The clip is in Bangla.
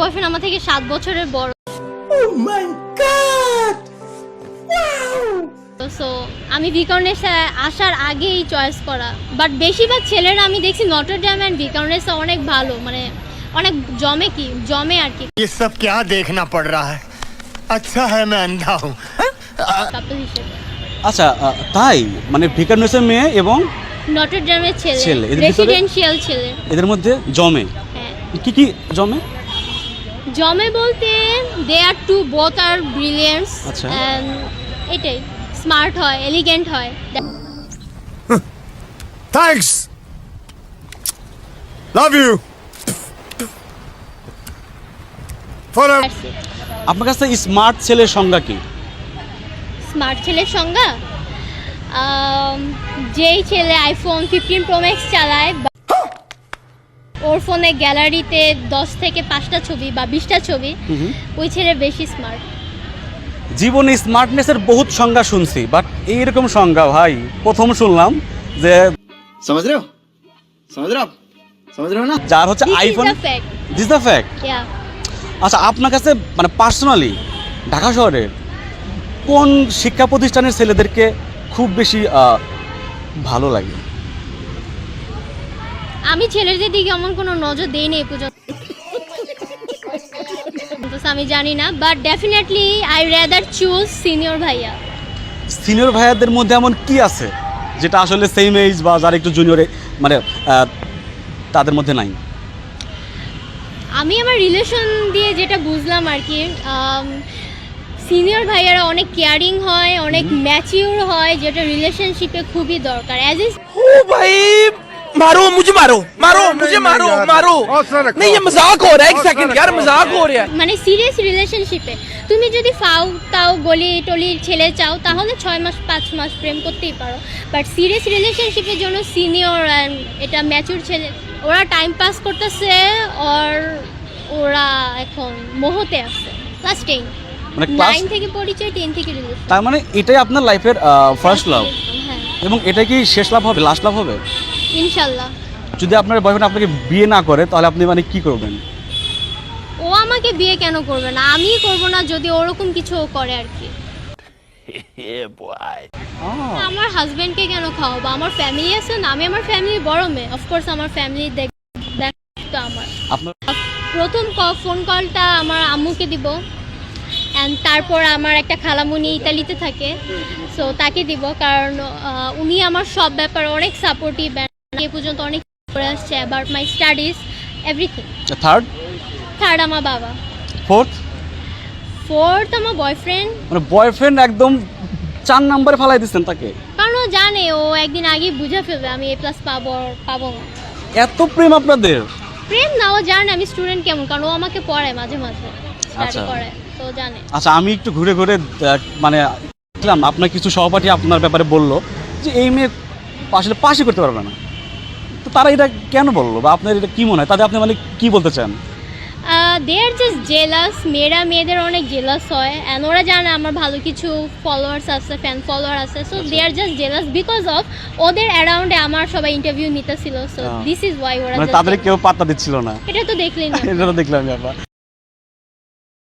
বয়ফ্রেন্ড আমার থেকে 7 বছরের বড়। Oh my god! সো আমি ভিকারনেসে আসার আগেই চয়েস করা, বাট বেশিরভাগ ছেলেরা আমি দেখছি নটর ডেম এন্ড ভিকারনেসে অনেক ভালো, মানে অনেক জমে আর কি। ये सब क्या देखना पड़ रहा है? अच्छा है मैं अंधा हूँ। কাপল হিসেবে আচ্ছা তাই মানে ভিকারনেসের মেয়ে এবং নটর ডেমের ছেলে, ছেলে, এদের ভিতরে- রেসিডেন্সিয়াল ছেলে। এদের মধ্যে জমে হ্যাঁ, কি জমে বলতে দে আর টু বোথ আর ব্রিলিয়েন্টস আচ্ছা। এন্ড এটাই স্মার্ট হয়, এলিগেন্ট হয়। Thanks. Love you. Forever. That's it. আপনার কাছে স্মার্ট ছেলের সংজ্ঞা কি? স্মার্ট ছেলের সংজ্ঞা যেই ছেলে আইফোন 15 প্রো ম্যাক্স চালায়, ওর ফোনে গ্যালারিতে 10 থেকে 5টা ছবি বা 20টা ছবি, ওই ছেলে বেশি স্মার্ট। জীবনে স্মার্টনেসের বহুত সংজ্ঞা শুনছি, বাট এইরকম সংজ্ঞা ভাই প্রথম শুনলাম যে समझ रहे हो? समझ रहे हो आप? समझ रहे हो ना? যার হচ্ছে আইফোন। This the fact. আচ্ছা আপনার কাছে মানে পার্সোনালি ঢাকা শহরের কোন শিক্ষা প্রতিষ্ঠানের ছেলেদেরকে খুব বেশি ভালো লাগে? আমি ছেলেদের দিকে এমন কোনো নজর দেইনি এই পর্যন্ত, আমি জানি না, but definitely I rather choose senior ভাইয়া। সিনিয়র ভাইয়াদের মধ্যে এমন কি আছে যেটা আসলে সেম এজ বা যারা একটু জুনিয়রে মানে তাদের মধ্যে নাই? আমি আমার রিলেশন দিয়ে যেটা বুঝলাম আর কি, সিনিয়র ভাইয়ারা অনেক কেয়ারিং হয়, অনেক ম্যাচিউর হয়, যেটা রিলেশনশিপে খুবই দরকার। অ্যাজ ইজ ओ भाई मारो मुझे मारो नहीं ये मजाक हो रहा है, एक सेकंड यार मजाक हो रहा है। মানে সিরিয়াস রিলেশনশিপে তুমি যদি তাও গলি টলির ছেলে চাও তাহলে 6 মাস 5 মাস প্রেম করতেই পারো, বাট সিরিয়াস রিলেশনশিপের জন্য সিনিয়র অ্যান্ড এটা ম্যাচিউর ছেলে, ওরা টাইম পাস করতেছে আর ওরা এখন মোহতে আছে। ক্লাস 10 মানে ক্লাস 9 থেকে পরিচয়, 10 থেকে রিলেশন। তার মানে এটাই আপনার লাইফের ফার্স্ট লাভ, হ্যাঁ এবং এটা কি শেষ লাভ হবে, লাস্ট লাভ হবে? ইনশাল্লাহ। যদি আপনার বয়ফ্রেন্ড আপনাকে বিয়ে না করে তাহলে আপনি মানে কি করবেন? ও আমাকে বিয়ে কেন করবে না, আমি করব না যদি ওরকম কিছু ও করে আর কি। আমার হাজবেন্ডকে কেন খাওয়াবো? আমার ফ্যামিলি আছে না, আমি আমার ফ্যামিলির বড় মেয়ে, অফকোর্স আমার ফ্যামিলি দেখতো আমার। আপনার প্রথম ফোন কলটা আমার আম্মুকে দিব, অ্যান্ড তারপর আমার একটা খালামুনি ইতালিতে থাকে, সো তাকে দিব, কারণ উনি আমার সব ব্যাপারে অনেক সাপোর্টিভ, এ পর্যন্ত অনেক করে আসছে about my studies everything. Third আমার বাবা। ফোর্থ আমার বয়ফ্রেন্ড। মানে বয়ফ্রেন্ড একদম 4 নম্বরে ফেলাই দিচ্ছেন তাকে? কারণ ও জানে, ও একদিন আগেই বুঝে ফেলবে আমি A+ পাবো না। এত প্রেম আপনাদের? প্রেম না, ও জানে আমি স্টুডেন্ট কেমন, কারণ ও আমাকে পড়ায় মাঝে মাঝে স্টাডি আচ্ছা। করায়, তো জানে। আচ্ছা আমি একটু ঘুরে মানে দেখলাম আপনার কিছু সহপাঠী আপনার ব্যাপারে বললো যে এই মেয়ে আসলে পাশই করতে পারবে না, তো তারা এটা কেন বললো বা আপনার এটা কি মনে হয়, তাদের আপনি মানে কি বলতে চান? দে আর জাস্ট জেলাস। মেয়েদের অনেক জেলাস হয়, অ্যান্ড ওরা জানে আমার ভালো কিছু ফলোয়ার্স আছে, ফ্যান ফলোয়ার আছে, so they are just jealous because of ওদের অ্যারাউন্ডে আমার সবাই ইন্টারভিউ নিতেছিল, সো দিস ইজ ওয়াই ওরা মানে তাদের কেউ পাত্তা দিচ্ছিল না? এটা তো দেখলেন। এটা তো দেখলাম ব্যাপার।